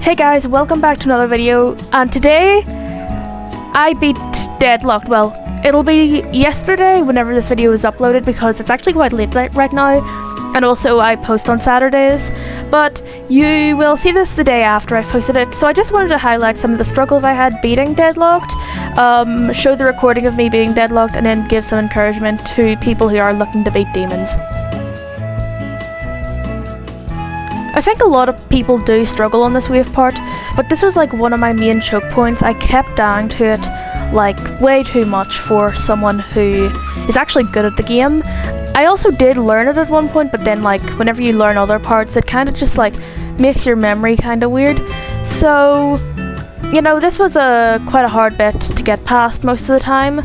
Hey guys, welcome back to another video, and today I beat Deadlocked. Well, it'll be yesterday whenever this video is uploaded because it's actually quite late right now, and also I post on Saturdays, but you will see this the day after I've posted it. So I just wanted to highlight some of the struggles I had beating Deadlocked, show the recording of me being Deadlocked, and then give some encouragement to people who are looking to beat demons. I think a lot of people do struggle on this wave part, but this was like one of my main choke points. I kept dying to it like way too much for someone who is actually good at the game. I also did learn it at one point, but then like whenever you learn other parts, it kind of just like makes your memory kind of weird. So, you know, this was quite a hard bit to get past most of the time.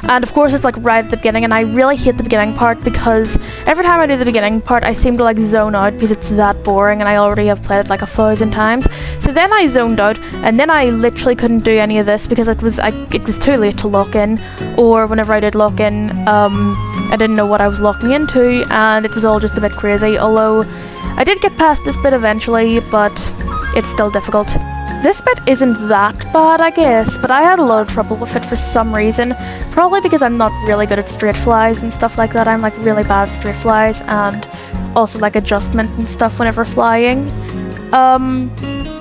And of course it's like right at the beginning, and I really hate the beginning part because every time I do the beginning part I seem to like zone out because it's that boring and I already have played it like 1,000 times. So then I zoned out, and then I literally couldn't do any of this because it was too late to lock in, or whenever I did lock in, I didn't know what I was locking into, and it was all just a bit crazy. Although I did get past this bit eventually, but it's still difficult. This bit isn't that bad, I guess, but I had a lot of trouble with it for some reason. Probably because I'm not really good at straight flies and stuff like that. I'm like really bad at straight flies, and also like adjustment and stuff whenever flying.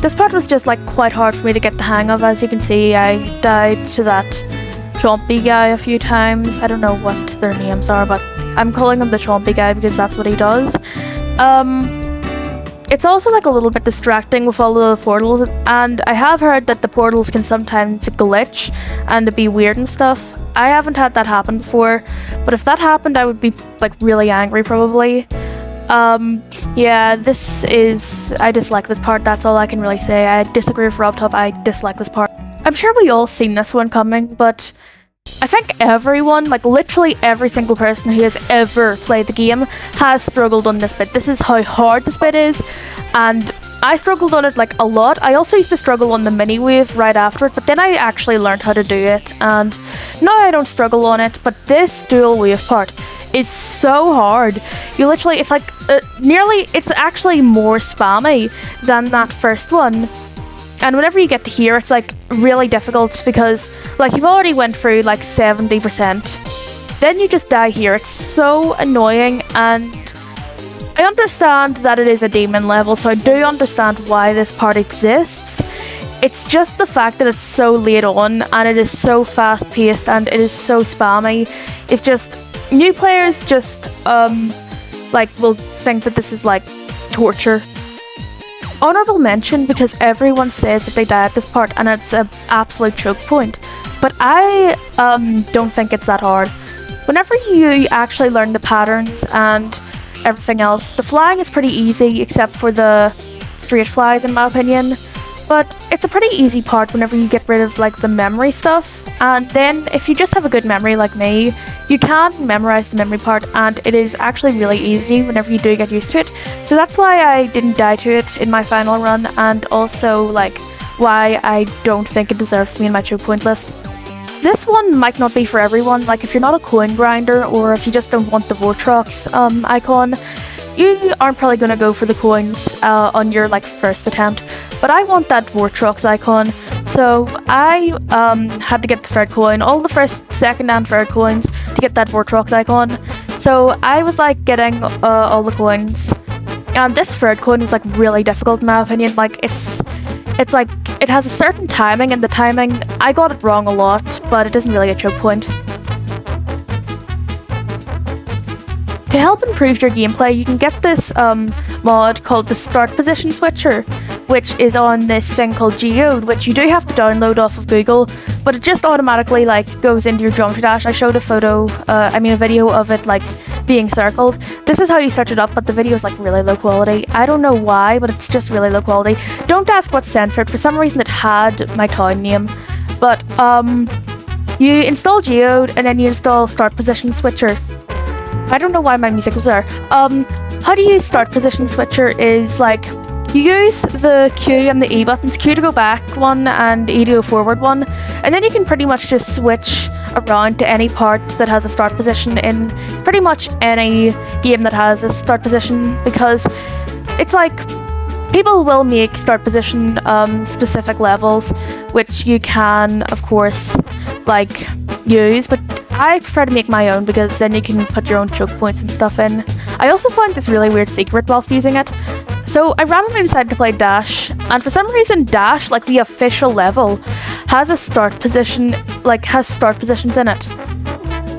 This part was just like quite hard for me to get the hang of. As you can see, I died to that chompy guy a few times. I don't know what their names are, but I'm calling him the chompy guy because that's what he does. It's also like a little bit distracting with all the portals, and I have heard that the portals can sometimes glitch and be weird and stuff. I haven't had that happen before, but if that happened I would be like really angry probably. Yeah, I dislike this part, that's all I can really say. I disagree with Robtop, I dislike this part. I'm sure we all seen this one coming, but I think everyone, like literally every single person who has ever played the game has struggled on this bit. This is how hard this bit is, and I struggled on it like a lot. I also used to struggle on the mini wave right after it, but then I actually learned how to do it, and now I don't struggle on it. But this dual wave part is so hard. You literally, it's like it's actually more spammy than that first one. And whenever you get to here, it's like really difficult because like you've already went through like 70%. Then you just die here. It's so annoying, and I understand that it is a demon level, so I do understand why this part exists. It's just the fact that it's so late on and it is so fast paced and it is so spammy. It's just new players just like will think that this is like torture. Honorable mention because everyone says that they die at this part and it's an absolute choke point, but I don't think it's that hard. Whenever you actually learn the patterns and everything else, the flying is pretty easy except for the straight flies in my opinion, but it's a pretty easy part whenever you get rid of like the memory stuff. And then if you just have a good memory like me, you can memorize the memory part, and it is actually really easy whenever you do get used to it. So that's why I didn't die to it in my final run, and also like why I don't think it deserves to be in my choke point list. This one might not be for everyone. Like if you're not a coin grinder, or if you just don't want the Vortrox icon, you aren't probably going to go for the coins on your like first attempt. But I want that Vortrox icon, so I had to get the third coin, all the first, second and third coins to get that Vortrox icon. So I was like getting all the coins, and this third coin is like really difficult in my opinion. Like it's like it has a certain timing, and the timing I got it wrong a lot, but it isn't really a choke point. To help improve your gameplay, you can get this mod called the Start Position Switcher, which is on this thing called Geode, which you do have to download off of Google, but it just automatically like goes into your geometry dash. I showed a video of it like being circled. This is how you search it up, but the video is like really low quality. I don't know why, but it's just really low quality. Don't ask what's censored. For some reason it had my town name, but you install Geode and then you install Start Position Switcher. I don't know why my music was there. How to use Start Position Switcher is like you use the Q and the E buttons, Q to go back one and E to go forward one, and then you can pretty much just switch around to any part that has a start position in pretty much any game that has a start position, because it's like People will make start position specific levels, which you can, of course, like use, but I prefer to make my own because then you can put your own choke points and stuff in. I also found this really weird secret whilst using it. So I randomly decided to play Dash, and for some reason Dash, like the official level, has a start position, like has start positions in it.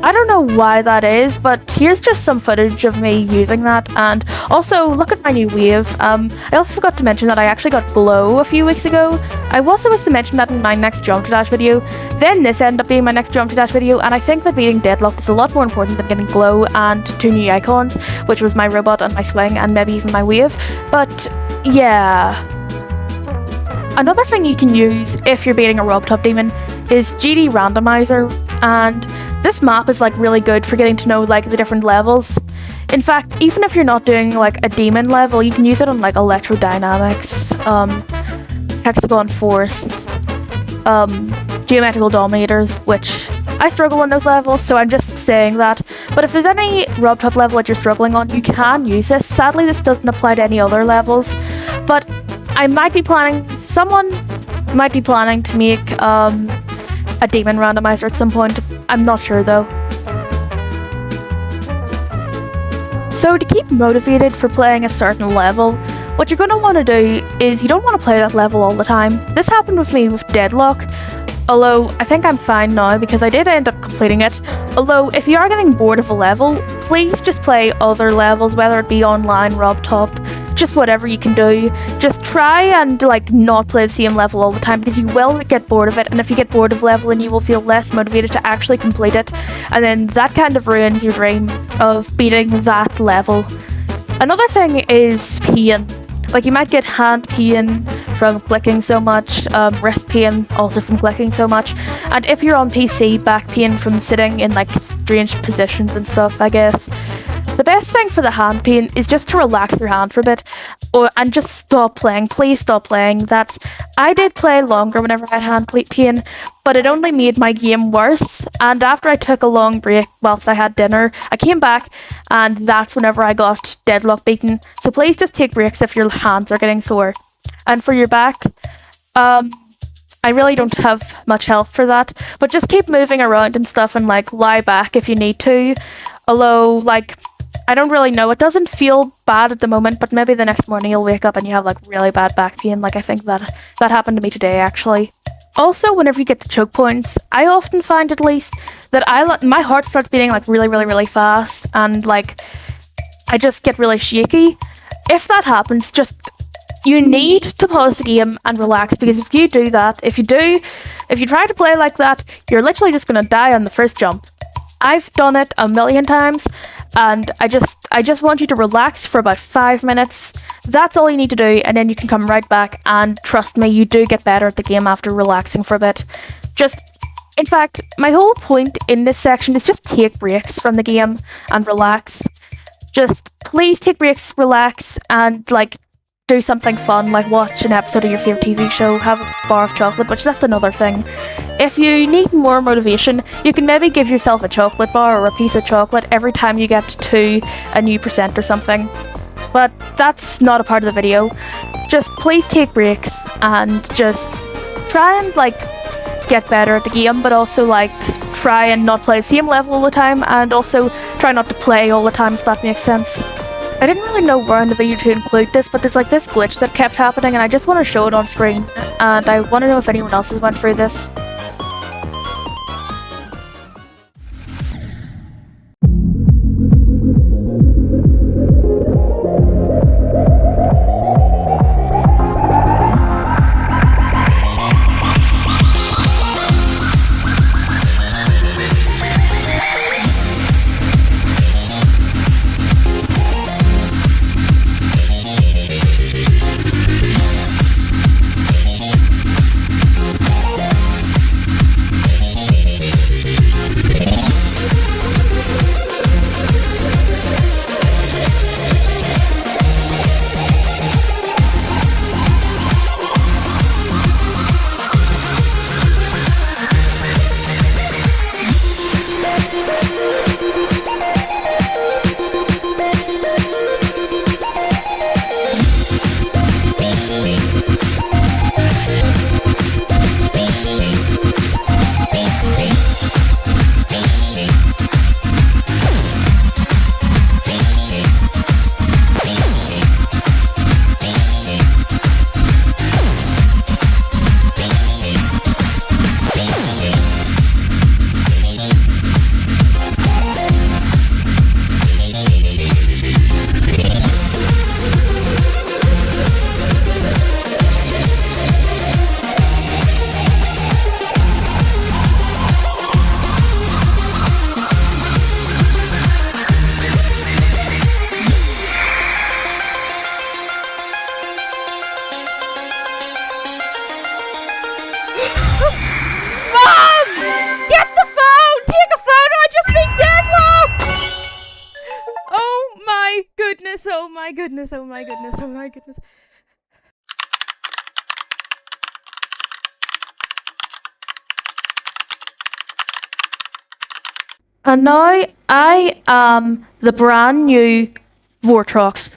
I don't know why that is, but here's just some footage of me using that. And also, look at my new wave. I also forgot to mention that I actually got Glow a few weeks ago. I was supposed to mention that in my next Geometry Dash video. Then this ended up being my next Geometry Dash video, and I think that beating Deadlocked is a lot more important than getting Glow and 2 new icons, which was my robot and my swing and maybe even my wave. But yeah. Another thing you can use if you're beating a Robtop demon is GD Randomizer, and this map is like really good for getting to know like the different levels. In fact, even if you're not doing like a demon level, you can use it on like electrodynamics, hexagon force, geometrical dominators, which I struggle on those levels, so I'm just saying that. But if there's any Robtop level that you're struggling on, you can use this. Sadly, this doesn't apply to any other levels, but someone might be planning to make a demon randomizer at some point. I'm not sure though. So to keep motivated for playing a certain level, what you're going to want to do is you don't want to play that level all the time. This happened with me with Deadlock, although I think I'm fine now because I did end up completing it. Although if you are getting bored of a level, please just play other levels, whether it be online, Robtop, just whatever you can do. Just try and like not play the same level all the time because you will get bored of it, and if you get bored of level then you will feel less motivated to actually complete it, and then that kind of ruins your dream of beating that level. Another thing is pain. Like you might get hand pain from clicking so much, wrist pain also from clicking so much, and if you're on PC, back pain from sitting in like strange positions and stuff, I guess. The best thing for the hand pain is just to relax your hand for a bit, and just stop playing. Please stop playing. I did play longer whenever I had hand pain, but it only made my game worse. And after I took a long break whilst I had dinner, I came back, and that's whenever I got Deadlock beaten. So please just take breaks if your hands are getting sore. And for your back, I really don't have much help for that, but just keep moving around and stuff and like lie back if you need to. Although like, I don't really know. It doesn't feel bad at the moment, but maybe the next morning you'll wake up and you have like really bad back pain. Like I think that happened to me today actually. Also, whenever you get to choke points, I often find at least that my heart starts beating like really, really, really fast, and like I just get really shaky. If that happens, you need to pause the game and relax, because if you do that, if you try to play like that, you're literally just gonna die on the first jump. I've done it a million times, and I just want you to relax for about 5 minutes. That's all you need to do, and then you can come right back, and trust me, you do get better at the game after relaxing for a bit. In fact, my whole point in this section is just take breaks from the game and relax. Just please take breaks, relax, and like do something fun, like watch an episode of your favorite TV show, have a bar of chocolate, which that's another thing. If you need more motivation, you can maybe give yourself a chocolate bar or a piece of chocolate every time you get to a new percent or something. But that's not a part of the video. Just please take breaks and just try and like get better at the game, but also like try and not play the same level all the time, and also try not to play all the time, if that makes sense. I didn't really know where in the video to include this, but there's like this glitch that kept happening and I just want to show it on screen, and I want to know if anyone else has went through this. goodness, oh my goodness, oh my goodness. And now I am the brand new Vortrox.